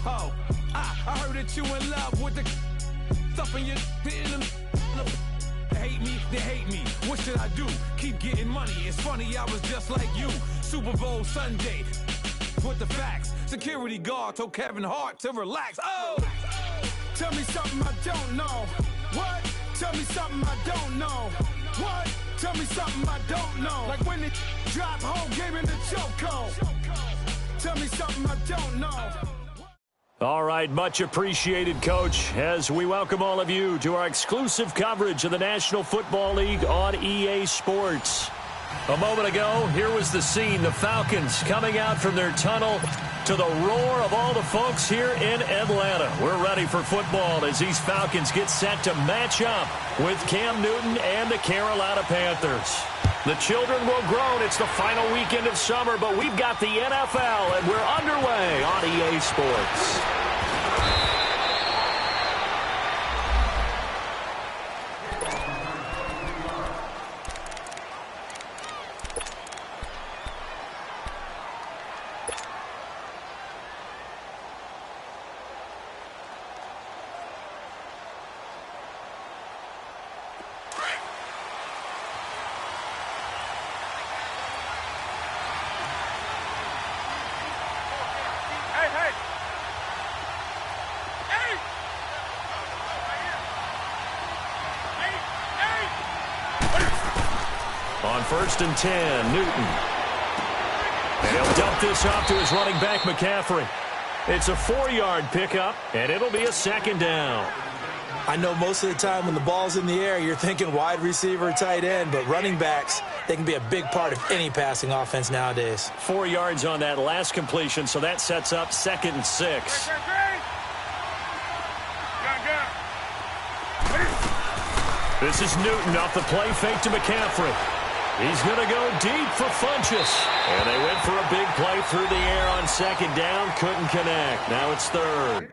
Oh, I heard that you in love with the stuff in your in They hate me, they hate me. What should I do? Keep getting money. It's funny, I was just like you. Super Bowl Sunday with the facts. Security guard told Kevin Hart to relax. Oh, tell me something I don't know. What? Tell me something I don't know. What? Tell me something I don't know. Like when it drop home, game in the chokehold. Tell me something I don't know. All right, much appreciated, Coach, as we welcome all of you to our exclusive coverage of the National Football League on EA Sports. A moment ago, here was the scene. The Falcons coming out from their tunnel to the roar of all the folks here in Atlanta. We're ready for football as these Falcons get set to match up with Cam Newton and the Carolina Panthers. The children will groan. It's the final weekend of summer, but we've got the NFL, and we're underway on EA Sports. On 1st and 10, Newton. And he'll dump this off to his running back, McCaffrey. It's a 4-yard pickup, and it'll be a 2nd down. I know most of the time when the ball's in the air, you're thinking wide receiver, tight end, but running backs, they can be a big part of any passing offense nowadays. 4 yards on that last completion, so that sets up 2nd and 6. This is Newton off the play fake to McCaffrey. He's going to go deep for Funchess. And they went for a big play through the air on 2nd down. Couldn't connect. Now it's 3rd.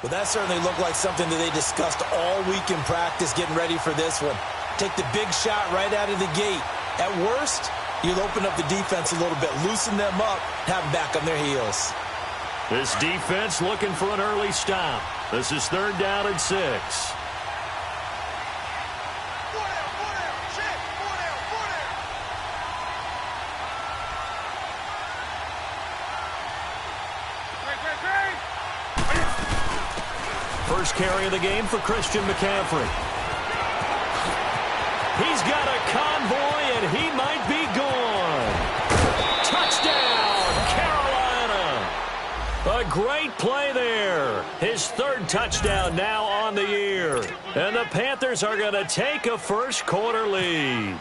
Well, that certainly looked like something that they discussed all week in practice getting ready for this one. Take the big shot right out of the gate. At worst, you'll open up the defense a little bit, loosen them up, have them back on their heels. This defense looking for an early stop. This is 3rd down and 6. First carry of the game for Christian McCaffrey. He's got a convoy, and he might be gone. Touchdown, Carolina. A great play there. His 3rd touchdown now on the year. And the Panthers are going to take a first-quarter lead.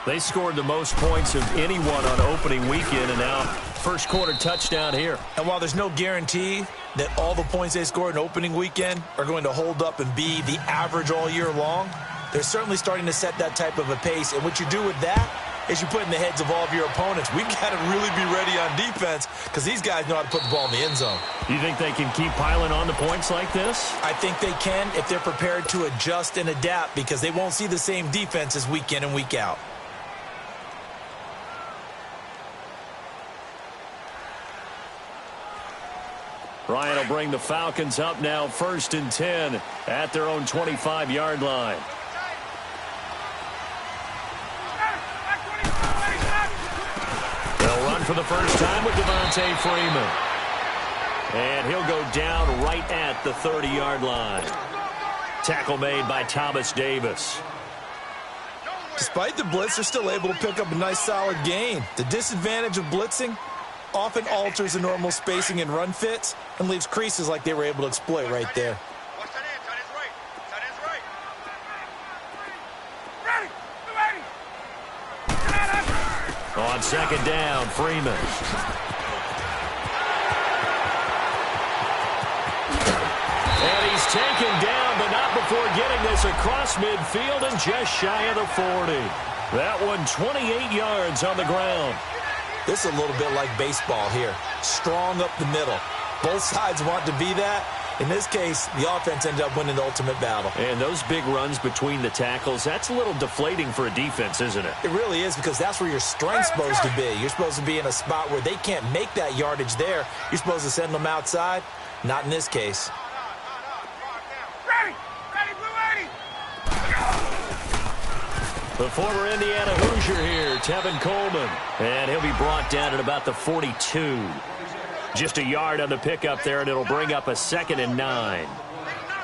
They scored the most points of anyone on opening weekend, and now first-quarter touchdown here. And while there's no guarantee that all the points they scored in opening weekend are going to hold up and be the average all year long, they're certainly starting to set that type of a pace. And what you do with that is you put in the heads of all of your opponents, we got to really be ready on defense because these guys know how to put the ball in the end zone. You think they can keep piling on the points like this? I think they can if they're prepared to adjust and adapt because they won't see the same defenses week in and week out. Ryan will bring the Falcons up now 1st and 10 at their own 25-yard line. They'll run for the first time with Devontae Freeman. And he'll go down right at the 30-yard line. Tackle made by Thomas Davis. Despite the blitz, they're still able to pick up a nice solid gain. The disadvantage of blitzing often alters the normal spacing and run fits and leaves creases like they were able to exploit right there. On second down, Freeman. And he's taken down, but not before getting this across midfield and just shy of the 40. That one 28 yards on the ground. This is a little bit like baseball here. Strong up the middle. Both sides want to be that. In this case, the offense ended up winning the ultimate battle. And those big runs between the tackles, that's a little deflating for a defense, isn't it? It really is, because that's where your strength's supposed to be. You're supposed to be in a spot where they can't make that yardage there. You're supposed to send them outside. Not in this case. The former Indiana Hoosier here, Tevin Coleman. And he'll be brought down at about the 42. Just a yard on the pickup there, and it'll bring up a 2nd and 9.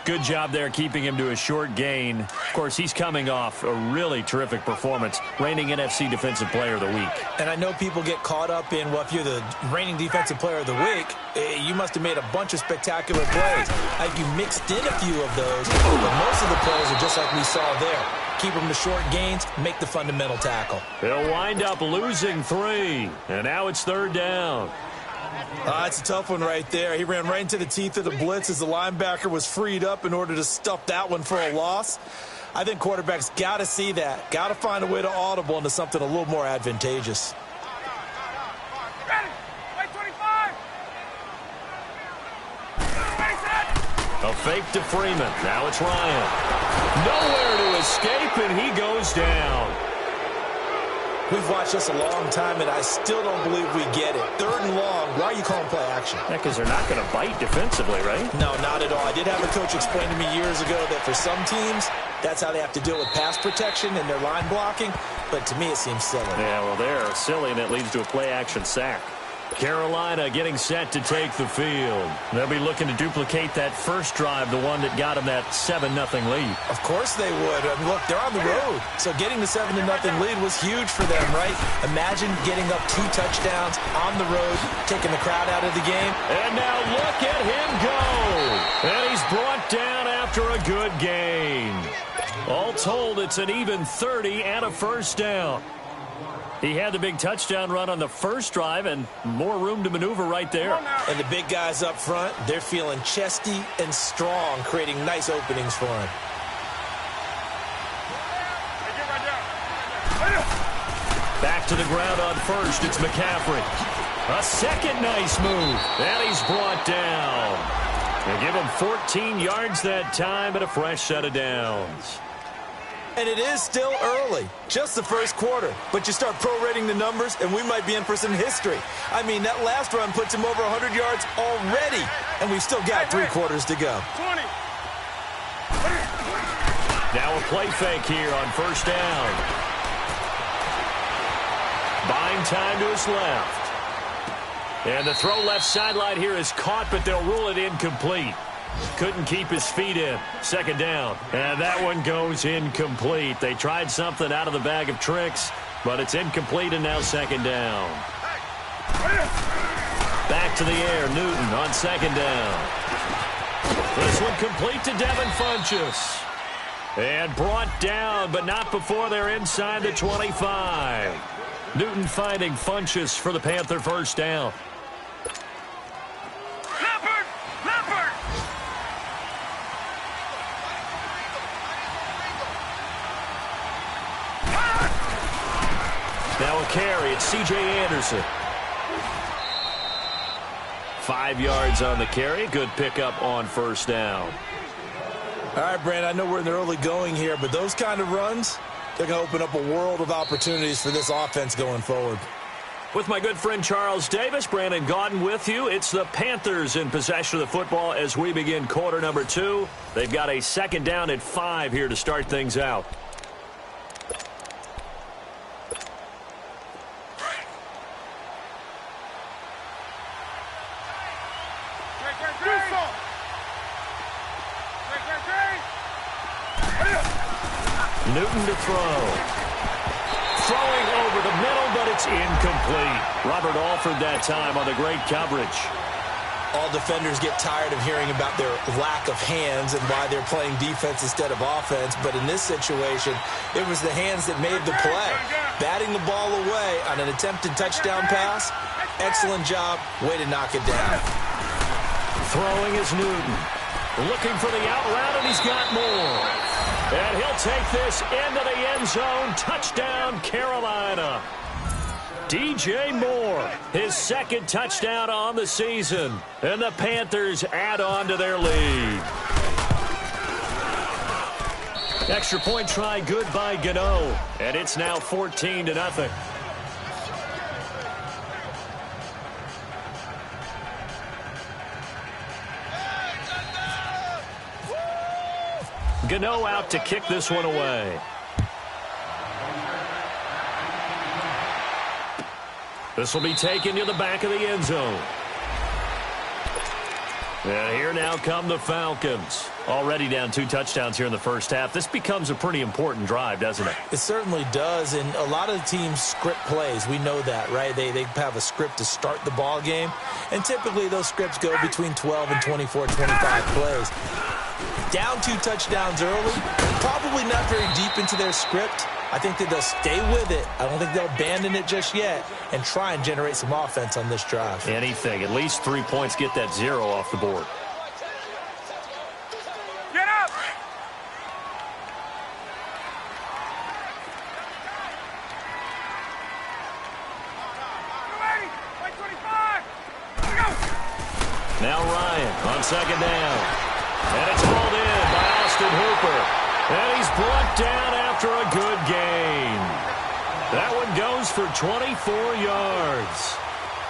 Good job there keeping him to a short gain. Of course, he's coming off a really terrific performance, reigning NFC Defensive Player of the Week. And I know people get caught up in, well, if you're the reigning Defensive Player of the Week, you must have made a bunch of spectacular plays. You mixed in a few of those, but most of the plays are just like we saw there. Keep them to short gains, make the fundamental tackle. He'll wind up losing 3, and now it's 3rd down. It's a tough one right there. He ran right into the teeth of the blitz as the linebacker was freed up in order to stuff that one for a loss. I think quarterbacks got to see that. Got to find a way to audible into something a little more advantageous. A fake to Freeman. Now it's Ryan. Nowhere to escape, and he goes down. We've watched this a long time, and I still don't believe we get it. 3rd and long. Why are you calling play action? Yeah, because they're not going to bite defensively, right? No, not at all. I did have a coach explain to me years ago that for some teams, that's how they have to deal with pass protection and their line blocking. But to me, it seems silly. Yeah, well, they're silly, and it leads to a play-action sack. Carolina getting set to take the field. They'll be looking to duplicate that first drive, the one that got them that 7-0 lead. Of course they would. I mean, look, they're on the road. So getting the 7-0 lead was huge for them, right? Imagine getting up 2 touchdowns on the road, taking the crowd out of the game. And now look at him go. And he's brought down after a good gain. All told, it's an even 30 and a first down. He had the big touchdown run on the first drive and more room to maneuver right there. And the big guys up front, they're feeling chesty and strong, creating nice openings for him. Back to the ground on first, it's McCaffrey. A second nice move, and he's brought down. They give him 14 yards that time and a fresh set of downs. And it is still early, just the first quarter. But you start prorating the numbers, and we might be in for some history. I mean, that last run puts him over 100 yards already, and we've still got 3 quarters to go. 20. Now a play fake here on first down. Buying time to his left. And the throw left sideline here is caught, but they'll rule it incomplete. Couldn't keep his feet in. Second down. And that one goes incomplete. They tried something out of the bag of tricks, but it's incomplete, and now second down. Back to the air. Newton on second down. This one complete to Devin Funchess. And brought down, but not before they're inside the 25. Newton finding Funchess for the Panther first down. Now a carry, it's C.J. Anderson. 5 yards on the carry. Good pickup on first down. All right, Brandon, I know we're in the early going here, but those kind of runs, they're going to open up a world of opportunities for this offense going forward. With my good friend Charles Davis, Brandon Gaudin with you. It's the Panthers in possession of the football as we begin quarter number 2. They've got a second down at 5 here to start things out. Newton to throw. Throwing over the middle, but it's incomplete. Robert Alford that time on the great coverage. All defenders get tired of hearing about their lack of hands and why they're playing defense instead of offense. But in this situation, it was the hands that made the play. batting the ball away on an attempted touchdown pass. Excellent job. Way to knock it down. Throwing is Newton. Looking for the out route, and he's got more. And he'll take this into the end zone. Touchdown, Carolina. DJ Moore, his second touchdown on the season. And the Panthers add on to their lead. Extra point try good by Gano. And it's now 14-0. Gano out to kick this one away. This will be taken to the back of the end zone. And here now come the Falcons. Already down 2 touchdowns here in the first half. This becomes a pretty important drive, doesn't it? It certainly does, and a lot of the teams script plays. We know that, right? They have a script to start the ball game, and typically those scripts go between 12 and 24, 25 plays. Down 2 touchdowns early, probably not very deep into their script. I think that they'll stay with it. I don't think they'll abandon it just yet and try and generate some offense on this drive. Anything. At least 3 points, get that 0 off the board. Get up! Now Ryan on second down. And it's hauled in by Austin Hooper. And he's brought down after a good gain. That one goes for 24 yards.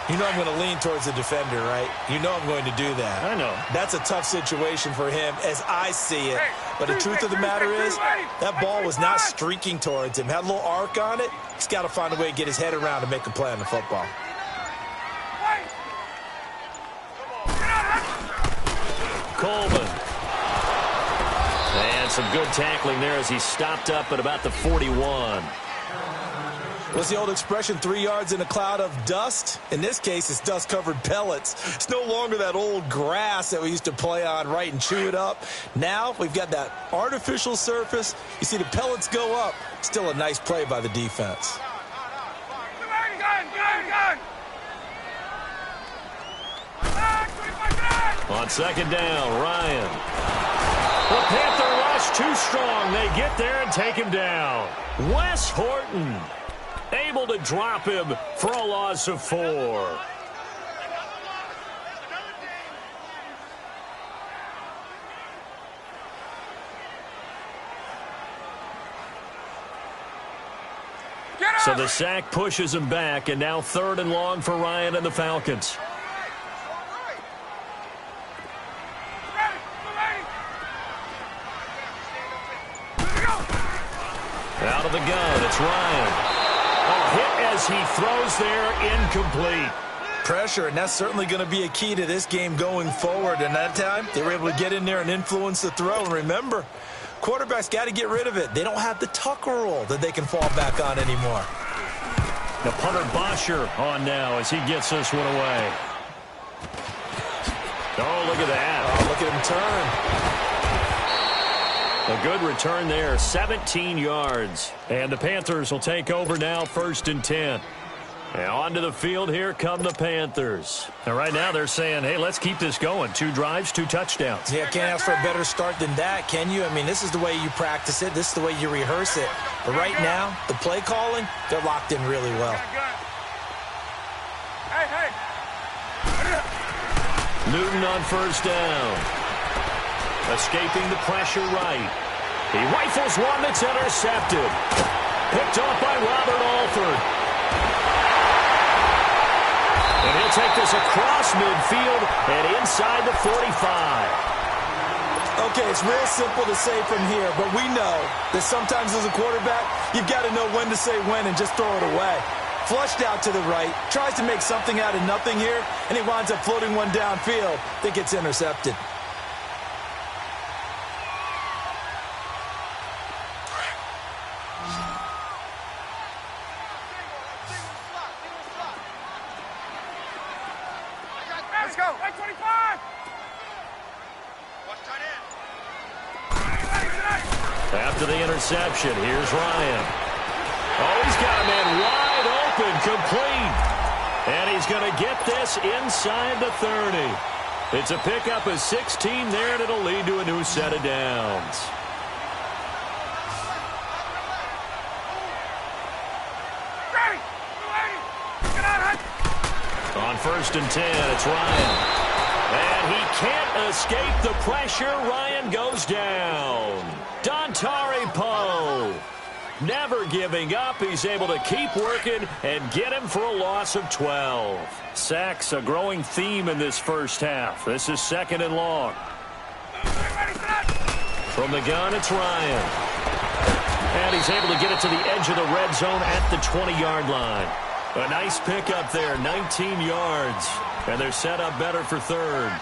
You know I'm going to lean towards the defender, right? You know I'm going to do that. I know. That's a tough situation for him as I see it. But the truth of the matter is, that ball was not streaking towards him. Had a little arc on it. He's got to find a way to get his head around and make a play on the football. Coleman. And some good tackling there as he stopped up at about the 41. What's the old expression, 3 yards in a cloud of dust? In this case, it's dust-covered pellets. It's no longer that old grass that we used to play on, right, and chew it up. Now we've got that artificial surface. You see the pellets go up. Still a nice play by the defense. On second down, Ryan. The Panther rush too strong. They get there and take him down. Wes Horton able to drop him for a loss of 4. So the sack pushes him back, and now 3rd and long for Ryan and the Falcons. Out of the gun, it's Ryan. A hit as he throws there, incomplete. Pressure, and that's certainly going to be a key to this game going forward. And that time, they were able to get in there and influence the throw. And remember, quarterbacks got to get rid of it. They don't have the tuck roll that they can fall back on anymore. The punter Bosher on now as he gets this one away. Oh, look at that. Oh, look at him turn. A good return there, 17 yards. And the Panthers will take over now, 1st and 10. And onto the field, here come the Panthers. And right now they're saying, hey, let's keep this going. 2 drives, 2 touchdowns. Yeah, can't ask for a better start than that, can you? I mean, this is the way you practice it. This is the way you rehearse it. But right now, the play calling, they're locked in really well. Newton on 1st down. Escaping the pressure right. He rifles one that's intercepted. Picked off by Robert Alford. And he'll take this across midfield and inside the 45. Okay, it's real simple to say from here, but we know that sometimes as a quarterback, you've got to know when to say when and just throw it away. Flushed out to the right, tries to make something out of nothing here, and he winds up floating one downfield that gets intercepted. Let's go. 25. After the interception, here's Ryan. Oh, he's got a man wide open, complete. And he's going to get this inside the 30. It's a pickup of 16 there, and it'll lead to a new set of downs. On 1st and 10, it's Ryan. And he can't escape the pressure. Ryan goes down. Dontari Poe. Never giving up. He's able to keep working and get him for a loss of 12. Sacks, a growing theme in this first half. This is 2nd and long. From the gun, it's Ryan. And he's able to get it to the edge of the red zone at the 20-yard line. A nice pickup there, 19 yards. And they're set up better for 3rd.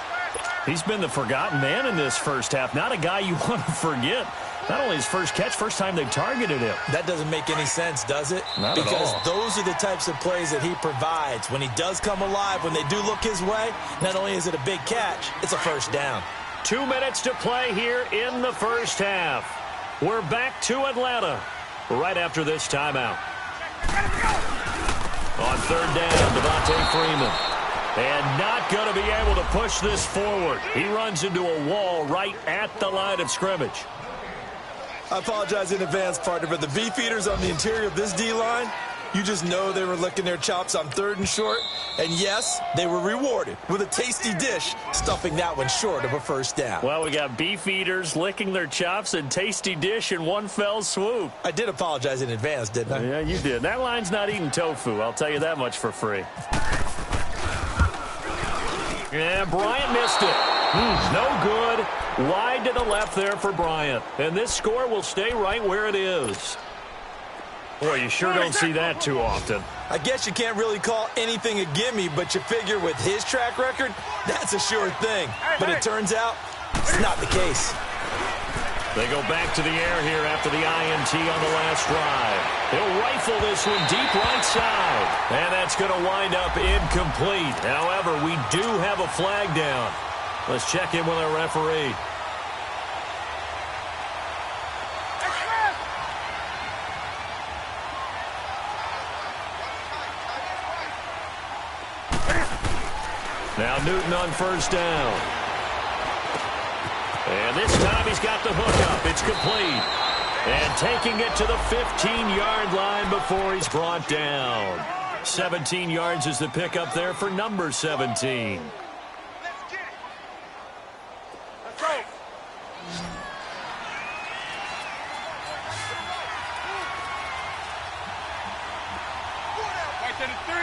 He's been the forgotten man in this first half. Not a guy you want to forget. Not only his first catch, first time they've targeted him. That doesn't make any sense, does it? Not at all. Because those are the types of plays that he provides. When he does come alive, when they do look his way, not only is it a big catch, it's a first down. 2 minutes to play here in the first half. We're back to Atlanta right after this timeout. On 3rd down, Devontae Freeman. And not going to be able to push this forward. He runs into a wall right at the line of scrimmage. I apologize in advance, partner, but the beefeaters on the interior of this D-line, you just know they were licking their chops on 3rd and short. And yes, they were rewarded with a tasty dish, stuffing that one short of a first down. Well, we got beefeaters licking their chops and tasty dish in one fell swoop. I did apologize in advance, didn't I? Yeah, you did. That line's not eating tofu. I'll tell you that much for free. Yeah, Bryant missed it. No good. Wide to the left there for Bryant. And this score will stay right where it is. Boy, you sure don't see that too often. I guess you can't really call anything a gimme, but you figure with his track record, that's a sure thing. But it turns out it's not the case. They go back to the air here after the INT on the last drive. He'll rifle this one deep right side. And that's going to wind up incomplete. However, we do have a flag down. Let's check in with our referee. Now Newton on 1st down. And this time he's got the hook up. It's complete. And taking it to the 15-yard line before he's brought down. 17 yards is the pickup there for number 17. Let's go. Right to the 3.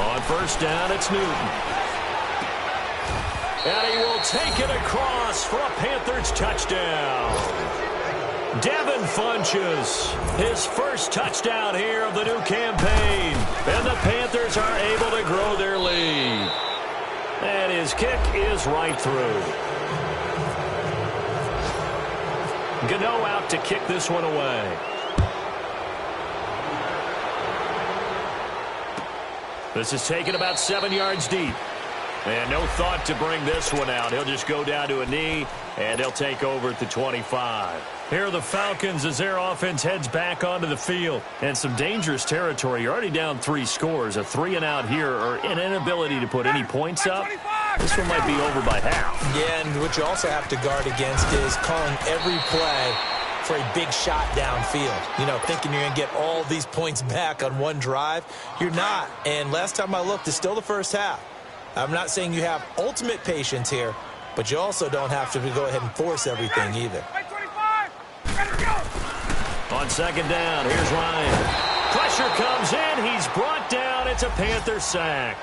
On 1st down, it's Newton. And he will take it across for a Panthers touchdown. Devin Funchess, his first touchdown here of the new campaign. And the Panthers are able to grow their lead. And his kick is right through. Gano out to kick this one away. This is taken about 7 yards deep. And no thought to bring this one out. He'll just go down to a knee, and he'll take over at the 25. Here are the Falcons as their offense heads back onto the field. And some dangerous territory. You're already down 3 scores. A 3-and-out here, or an inability to put any points up. This one might be over by half. Yeah, and what you also have to guard against is calling every play for a big shot downfield. You know, thinking you're going to get all these points back on one drive. You're not. And last time I looked, it's still the first half. I'm not saying you have ultimate patience here, but you also don't have to go ahead and force everything either. On 2nd down, here's Ryan. Pressure comes in. He's brought down. It's a Panther sack.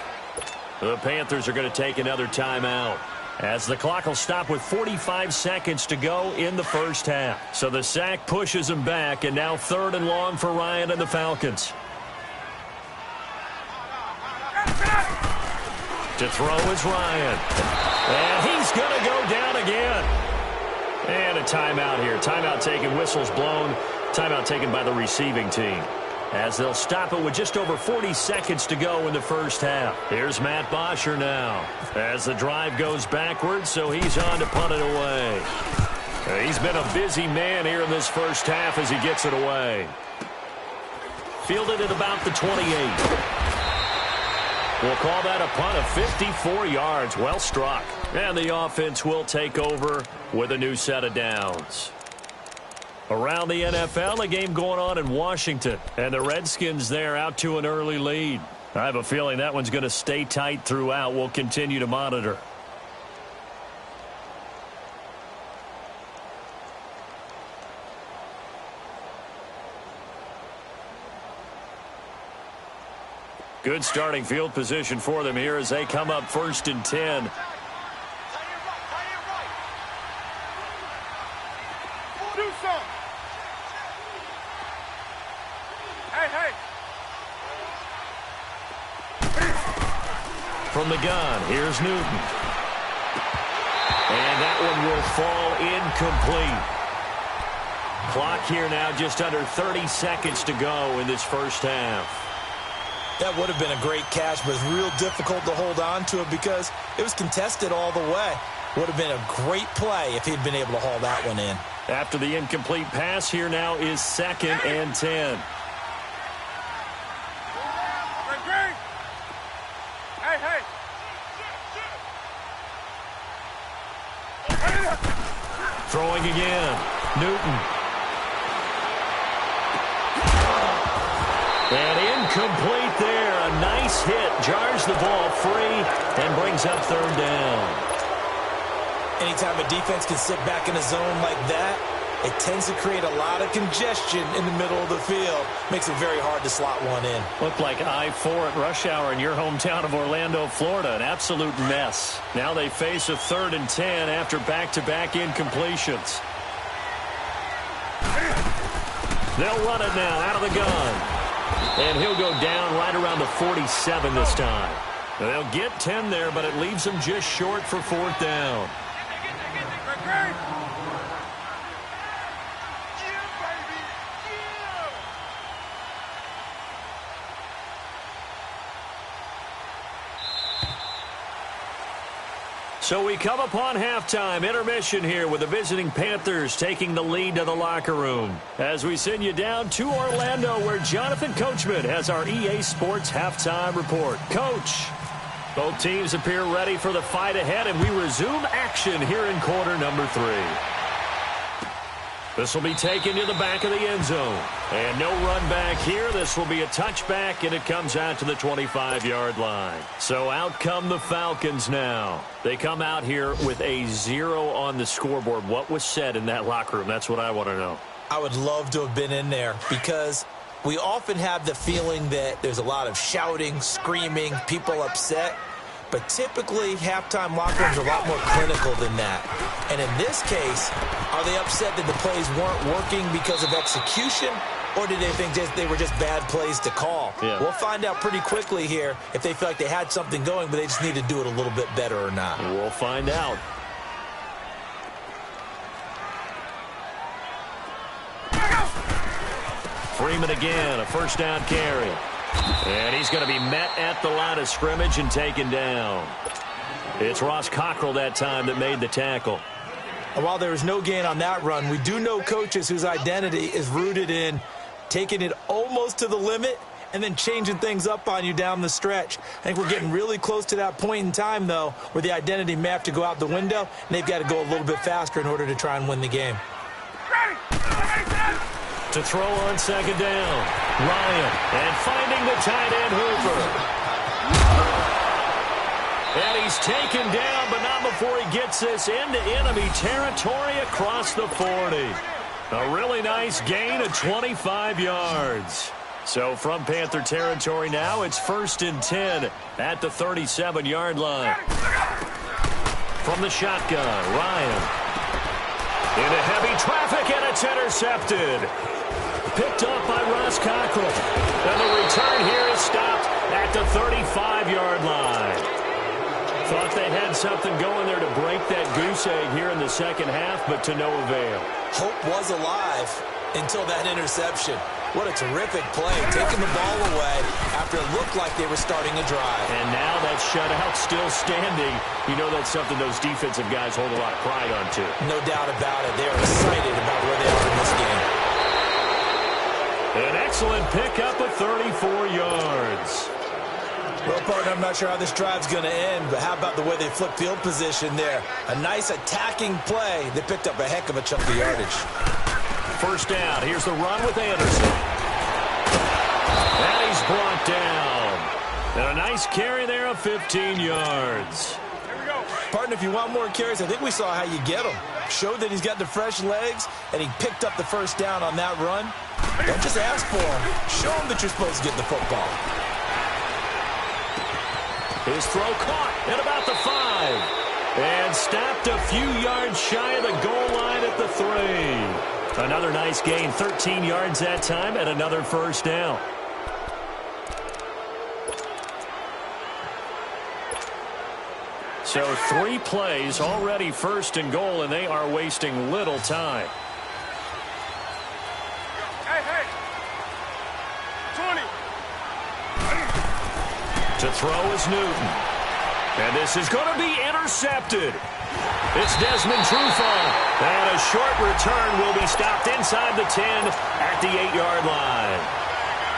The Panthers are going to take another timeout, as the clock will stop with 45 seconds to go in the first half. So the sack pushes him back, and now 3rd and long for Ryan and the Falcons. To throw is Ryan. And he's going to go down again. And a timeout here. Timeout taken, whistles blown. Timeout taken by the receiving team, as they'll stop it with just over 40 seconds to go in the first half. Here's Matt Bosher now, as the drive goes backwards, so he's on to punt it away. He's been a busy man here in this first half as he gets it away. Fielded at about the 28. We'll call that a punt of 54 yards. Well struck. And the offense will take over with a new set of downs. Around the NFL, a game going on in Washington. And the Redskins there out to an early lead. I have a feeling that one's going to stay tight throughout. We'll continue to monitor. Good starting field position for them here as they come up 1st and 10. From the gun, here's Newton. And that one will fall incomplete. Clock here now just under 30 seconds to go in this first half. That would have been a great catch, but it's real difficult to hold on to it because it was contested all the way. Would have been a great play if he'd been able to haul that one in. After the incomplete pass, here now is 2nd and 10. Throwing again. Newton. And incomplete there. A nice hit. Jars the ball free and brings up 3rd down. Anytime a defense can sit back in a zone like that, it tends to create a lot of congestion in the middle of the field. Makes it very hard to slot one in. Looked like I-4 at rush hour in your hometown of Orlando, Florida. An absolute mess. Now they face a 3rd and 10 after back-to-back incompletions. They'll run it now out of the gun. And he'll go down right around the 47 this time. They'll get 10 there, but it leaves them just short for 4th down. So we come upon halftime, intermission here with the visiting Panthers taking the lead to the locker room. As we send you down to Orlando where Jonathan Coachman has our EA Sports halftime report. Coach, both teams appear ready for the fight ahead, and we resume action here in quarter number 3. This will be taken to the back of the end zone. And no run back here. This will be a touchback, and it comes out to the 25-yard line. So out come the Falcons now. They come out here with a 0 on the scoreboard. What was said in that locker room? That's what I want to know. I would love to have been in there because we often have the feeling that there's a lot of shouting, screaming, people upset. But typically, halftime locker rooms are a lot more clinical than that. And in this case, are they upset that the plays weren't working because of execution? Or did they think they were just bad plays to call? Yeah. We'll find out pretty quickly here if they feel like they had something going, but they just need to do it a little bit better or not. We'll find out. Freeman again, a 1st down carry. And he's going to be met at the line of scrimmage and taken down. It's Ross Cockrell that time that made the tackle. And while there was no gain on that run, we do know coaches whose identity is rooted in taking it almost to the limit and then changing things up on you down the stretch. I think we're getting really close to that point in time, though, where the identity may have to go out the window, and they've got to go a little bit faster in order to try and win the game. To throw on 2nd down, Ryan, and finding the tight end Hooper. And he's taken down, but not before he gets this into enemy territory across the 40. A really nice gain of 25 yards. So from Panther territory now, it's 1st and 10 at the 37-yard line. From the shotgun, Ryan. Into heavy traffic, and it's intercepted. Picked up by Ross Cockrell. And the return here is stopped at the 35-yard line. Thought they had something going there to break that goose egg here in the second half, but to no avail. Hope was alive until that interception. What a terrific play, taking the ball away after it looked like they were starting a drive. And now that shutout still standing. You know that's something those defensive guys hold a lot of pride on, too. No doubt about it. They're excited about where they are in this game. An excellent pickup of 34 yards. Well, partner, I'm not sure how this drive's going to end, but how about the way they flip field position there? A nice attacking play. They picked up a heck of a chunk of yardage. First down. Here's the run with Anderson. And he's brought down. And a nice carry there of 15 yards. Here we go. Partner, if you want more carries, I think we saw how you get them. Showed that he's got the fresh legs, and he picked up the first down on that run. Don't just ask for him. Show him that you're supposed to get the football. His throw caught at about the 5. And stopped a few yards shy of the goal line at the 3. Another nice gain, 13 yards that time, and another first down. So 3 plays, already first and goal, and they are wasting little time. Hey. 20. To throw is Newton. And this is going to be intercepted. It's Desmond Trufant. And a short return will be stopped inside the 10 at the 8-yard line.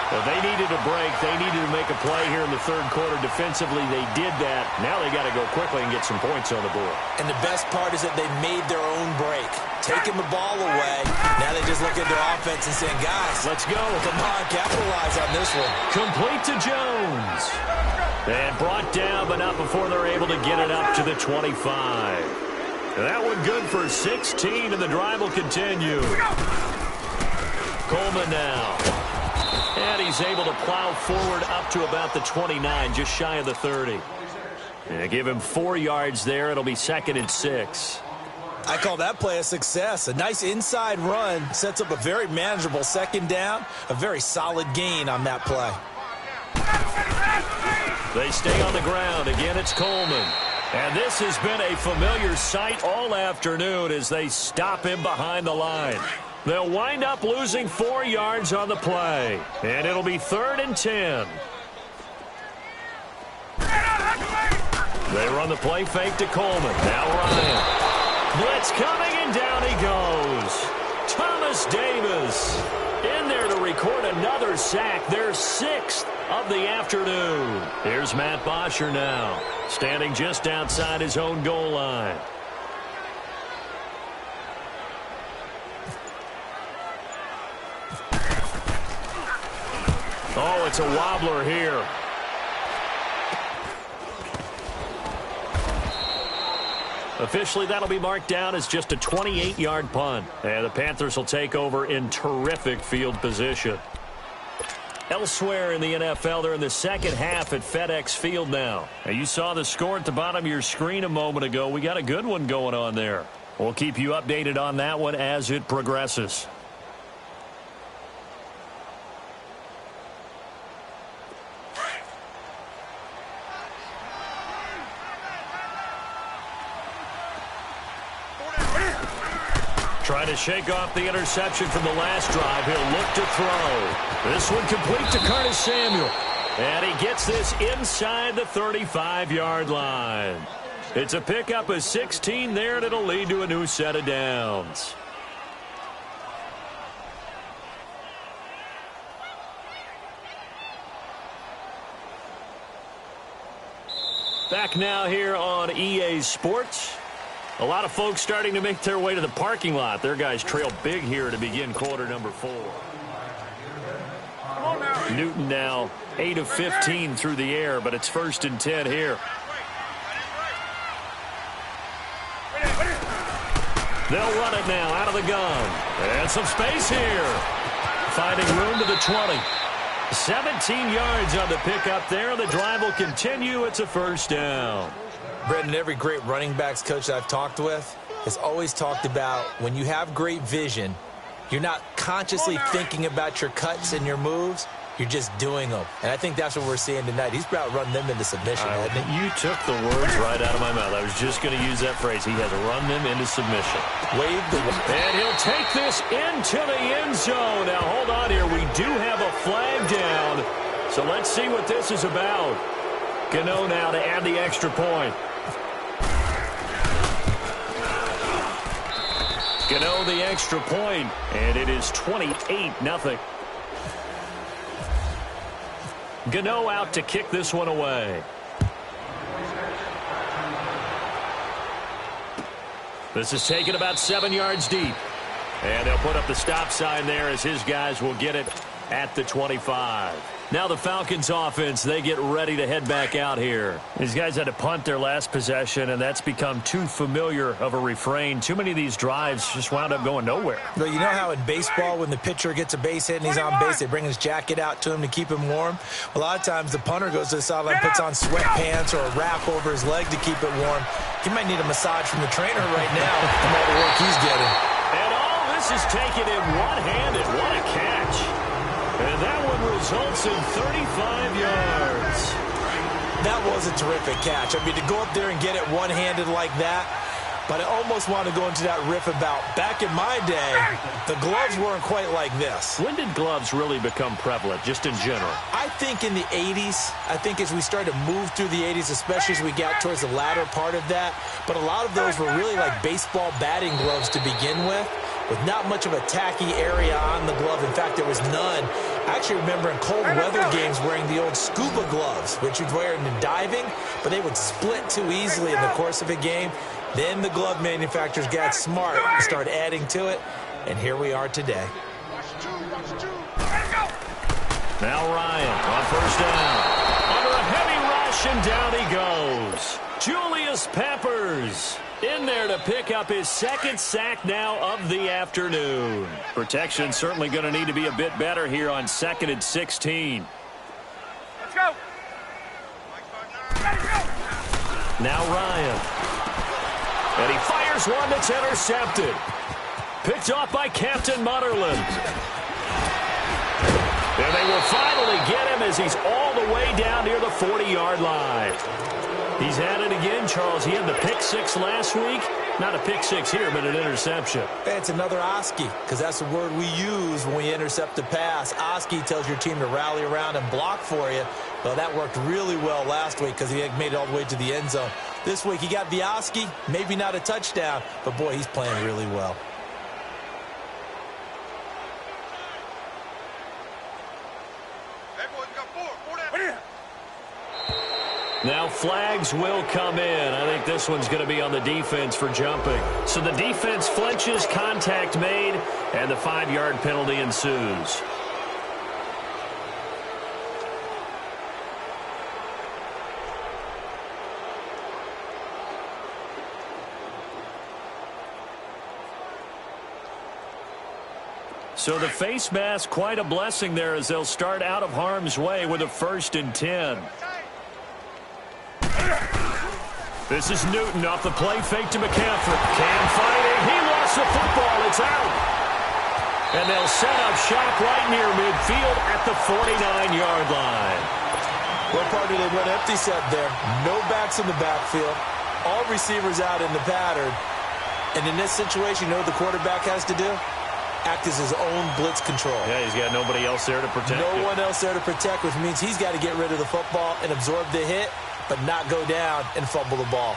Well, they needed a break. They needed to make a play here in the third quarter. Defensively, they did that. Now they got to go quickly and get some points on the board. And the best part is that they made their own break. Taking the ball away. Now they just look at their offense and saying, guys, let's go. Come on, capitalize on this one. Complete to Jones. And brought down, but not before they're able to get it up to the 25. That one good for 16, and the drive will continue. Coleman now. And he's able to plow forward up to about the 29, just shy of the 30. And give him 4 yards there. It'll be 2nd and 6. I call that play a success. A nice inside run sets up a very manageable second down. A very solid gain on that play. They stay on the ground. Again, it's Coleman. And this has been a familiar sight all afternoon as they stop him behind the line. They'll wind up losing 4 yards on the play. And it'll be 3rd and 10. They run the play fake to Coleman. Now Ryan. Blitz coming, and down he goes. Thomas Davis in there to record another sack. Their 6th of the afternoon. Here's Matt Bosher now, standing just outside his own goal line. Oh, it's a wobbler here. Officially, that'll be marked down as just a 28-yard punt. And the Panthers will take over in terrific field position. Elsewhere in the NFL, they're in the second half at FedEx Field now. And you saw the score at the bottom of your screen a moment ago. We got a good one going on there. We'll keep you updated on that one as it progresses. Trying to shake off the interception from the last drive. He'll look to throw. This one complete to Curtis Samuel. And he gets this inside the 35-yard line. It's a pickup of 16 there, and it'll lead to a new set of downs. Back now here on EA Sports. A lot of folks starting to make their way to the parking lot. Their guys trail big here to begin quarter number 4. Newton now 8 of 15 through the air, but it's 1st and 10 here. They'll run it now out of the gun. And some space here. Finding room to the 20. 17 yards on the pickup there. The drive will continue. It's a 1st down. Brendan, every great running backs coach I've talked with has always talked about when you have great vision, You're not consciously thinking about your cuts and your moves. You're just doing them. And I think that's what we're seeing tonight. He's about run them into submission, hasn't he? You took the words right out of my mouth. I was just going to use that phrase. He has run them into submission. Wave the... And he'll take this into the end zone. Now, hold on here. We do have a flag down. So let's see what this is about. Gano now to add the extra point. Gano the extra point, and it is 28-0. Gano out to kick this one away. This is taken about 7 yards deep. And they'll put up the stop sign there as his guys will get it at the 25. Now the Falcons offense, they get ready to head back out here. These guys had to punt their last possession, and that's become too familiar of a refrain. Too many of these drives just wound up going nowhere. Well, you know how in baseball when the pitcher gets a base hit and he's on base, they bring his jacket out to him to keep him warm? A lot of times the punter goes to the sideline, puts on sweatpants or a wrap over his leg to keep it warm. He might need a massage from the trainer right now from all the work he's getting. And all this is taken in one-handed. What a catch. And that one results in 35 yards. That was a terrific catch. I mean, to go up there and get it one-handed like that, but I almost want to go into that riff about back in my day, the gloves weren't quite like this. When did gloves really become prevalent, just in general? I think in the 80s. I think as we started to move through the 80s, especially as we got towards the latter part of that. But a lot of those were really like baseball batting gloves to begin with not much of a tacky area on the glove. In fact, there was none. I actually remember in cold weather games wearing the old scuba gloves, which you'd wear in diving, but they would split too easily in the course of a game. Then the glove manufacturers got smart and started adding to it, and here we are today. Now Ryan on first down. Under a heavy rush, and down he goes. Julius Peppers in there to pick up his second sack now of the afternoon. Protection certainly going to need to be a bit better here on 2nd and 16. Let's go. Now Ryan. And he fires one that's intercepted. Picked off by Captain Mutterland. And they will finally get him as he's all the way down near the 40-yard line. He's at it again, Charles. He had the pick six last week. Not a pick six here, but an interception. It's another Oski, because that's the word we use when we intercept a pass. Oski tells your team to rally around and block for you. Well, that worked really well last week because he made it all the way to the end zone. This week he got the Oski, maybe not a touchdown, but boy, he's playing really well. Now flags will come in. I think this one's going to be on the defense for jumping. So the defense flinches, contact made, and the 5-yard penalty ensues. So the face mask, quite a blessing there as they'll start out of harm's way with a 1st and 10. This is Newton off the play fake to McCaffrey. Cam fighting. He lost the football. It's out. And they'll set up shop right near midfield at the 49-yard line. Well, partner, they went empty set there. No backs in the backfield. All receivers out in the pattern. And in this situation, you know what the quarterback has to do? Act as his own blitz control. Yeah, he's got nobody else there to protect him. No one else there to protect, which means he's got to get rid of the football and absorb the hit, but not go down and fumble the ball.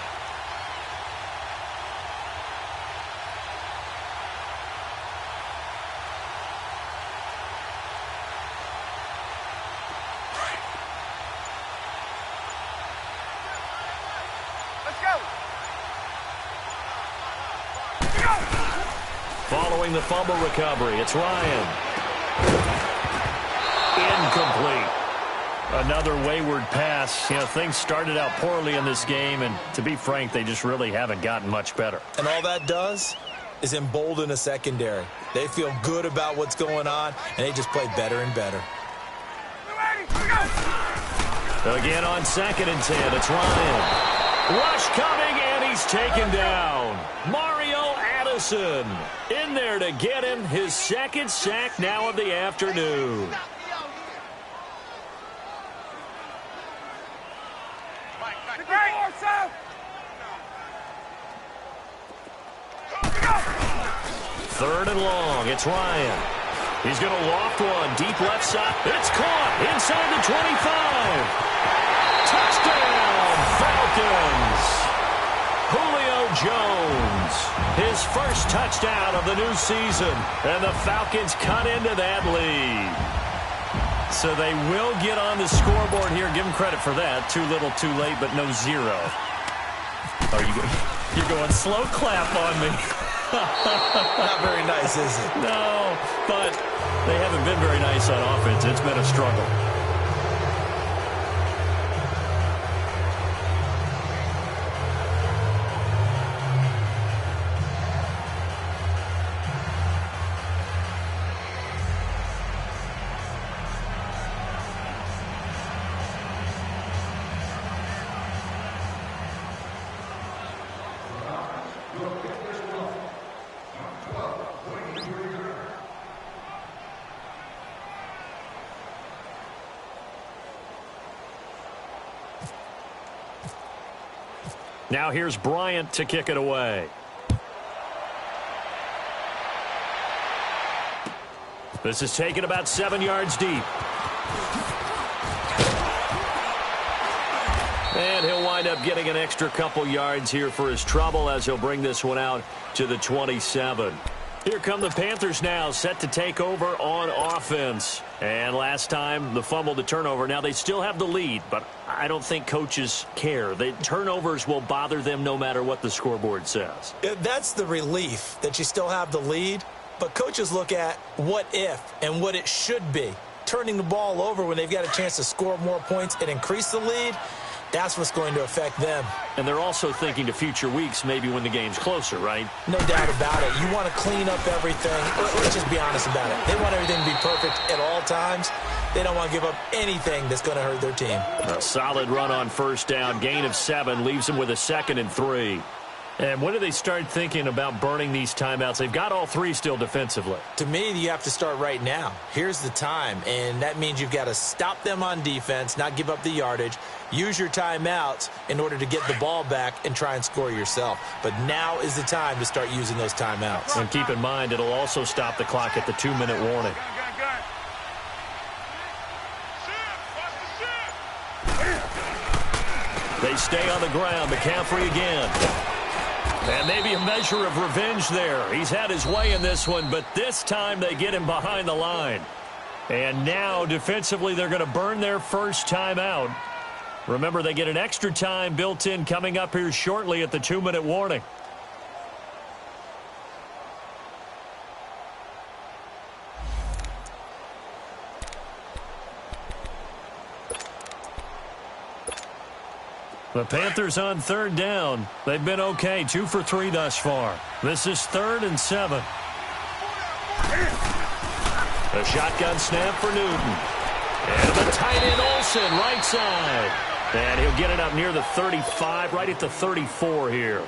Let's go. Following the fumble recovery, it's Ryan. Incomplete. Another wayward pass. You know, things started out poorly in this game, and to be frank, they just really haven't gotten much better. And all that does is embolden a secondary. They feel good about what's going on, and they just play better and better. Again on 2nd and 10, it's Ryan. Rush coming, and he's taken down. Mario Wilson in there to get him his second sack now of the afternoon. Third and long. It's Ryan. He's going to loft one. Deep left side. It's caught inside the 25. Touchdown, Falcons. Julio Jones. His first touchdown of the new season. And the Falcons cut into that lead. So they will get on the scoreboard here. Give them credit for that. Too little, too late, but no zero. You're going slow clap on me. Not very nice, is it? No, but they haven't been very nice on offense. It's been a struggle. Now here's Bryant to kick it away. This is taken about 7 yards deep. And he'll wind up getting an extra couple yards here for his trouble as he'll bring this one out to the 27. Here come the Panthers now, set to take over on offense. And last time, the fumble to turnover. Now, they still have the lead, but I don't think coaches care. The turnovers will bother them no matter what the scoreboard says. That's the relief, that you still have the lead. But coaches look at what if and what it should be. Turning the ball over when they've got a chance to score more points and increase the lead, that's what's going to affect them. And they're also thinking to future weeks, maybe when the game's closer, right? No doubt about it. You want to clean up everything. Let's just be honest about it. They want everything to be perfect at all times. They don't want to give up anything that's going to hurt their team. A solid run on first down. Gain of 7 leaves them with a 2nd and 3. And when do they start thinking about burning these timeouts? They've got all 3 still defensively. To me, you have to start right now. Here's the time, and that means you've got to stop them on defense, not give up the yardage, use your timeouts in order to get the ball back and try and score yourself. But now is the time to start using those timeouts. And keep in mind, it'll also stop the clock at the 2-minute warning. They stay on the ground. McCaffrey again. And maybe a measure of revenge there. He's had his way in this one, but this time they get him behind the line. And now, defensively, they're going to burn their first timeout. Remember, they get an extra time built in coming up here shortly at the 2-minute warning. The Panthers on 3rd down. They've been okay, 2 for 3 thus far. This is 3rd and 7. The shotgun snap for Newton. And the tight end Olsen, right side. And he'll get it up near the 35, right at the 34 here.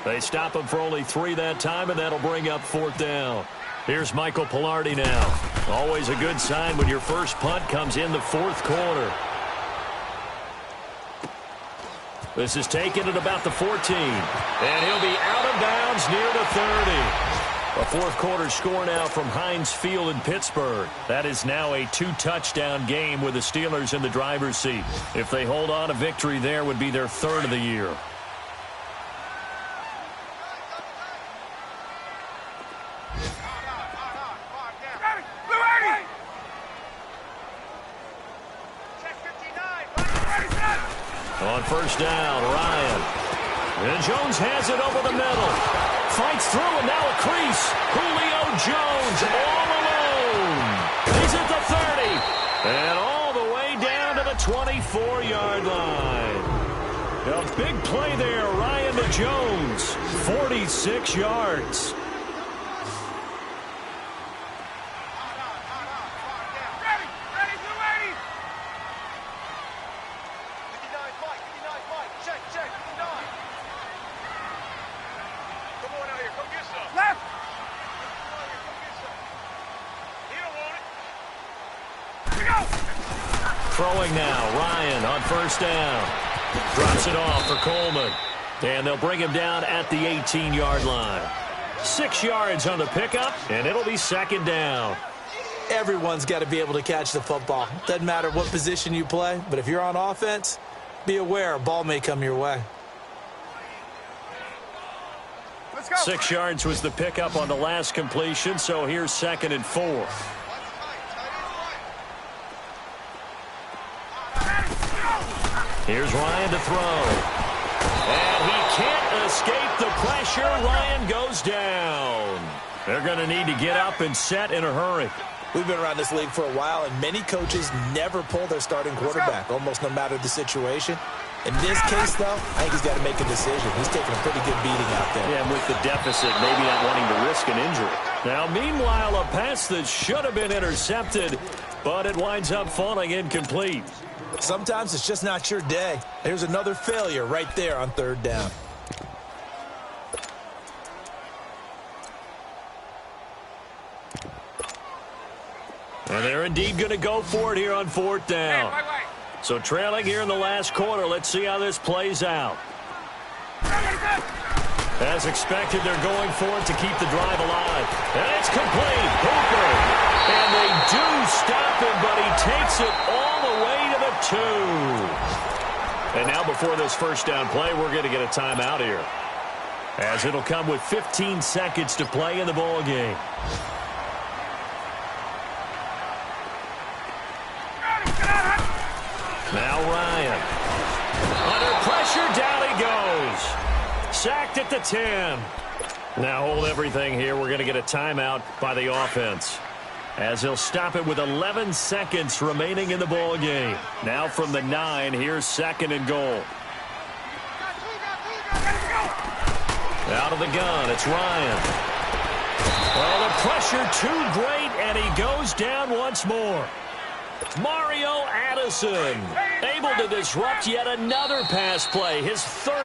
They stop him for only 3 that time, and that'll bring up 4th down. Here's Michael Pilardi now. Always a good sign when your first punt comes in the 4th quarter. This is taken at about the 14. And he'll be out of bounds near the 30. A 4th quarter score now from Heinz Field in Pittsburgh. That is now a 2-touchdown game with the Steelers in the driver's seat. If they hold on, a victory there would be their 3rd of the year. On first down, Ryan. And Jones has it over the middle. Fights through, and now a crease. Julio Jones all alone. He's at the 30. And all the way down to the 24-yard line. A big play there, Ryan to Jones. 46 yards. Left! Throwing now, Ryan on first down. Drops it off for Coleman. And they'll bring him down at the 18-yard line. 6 yards on the pickup, and it'll be second down. Everyone's got to be able to catch the football. Doesn't matter what position you play, but if you're on offense, be aware a ball may come your way. Let's go. 6 yards was the pickup on the last completion, so here's 2nd and 4. Here's Ryan to throw. And he can't escape the pressure. Ryan goes down. They're going to need to get up and set in a hurry. We've been around this league for a while, and many coaches never pull their starting quarterback, almost no matter the situation. In this case, though, I think he's got to make a decision. He's taking a pretty good beating out there. Yeah, and with the deficit, maybe not wanting to risk an injury. Now, meanwhile, a pass that should have been intercepted, but it winds up falling incomplete. Sometimes it's just not your day. There's another failure right there on 3rd down. And they're indeed going to go for it here on 4th down. So trailing here in the last quarter. Let's see how this plays out. As expected, they're going for it to keep the drive alive. And it's complete. Hooper. And they do stop him, but he takes it all the way to the 2. And now before this first down play, we're going to get a timeout here, as it'll come with 15 seconds to play in the ball game. Now Ryan. Under pressure, down he goes. Sacked at the 10. Now hold everything here. We're going to get a timeout by the offense, as he'll stop it with 11 seconds remaining in the ball game. Now from the 9, here's 2nd and goal. Out of the gun, it's Ryan. Well, the pressure too great, and he goes down once more. Mario Addison able to disrupt yet another pass play, his 3rd.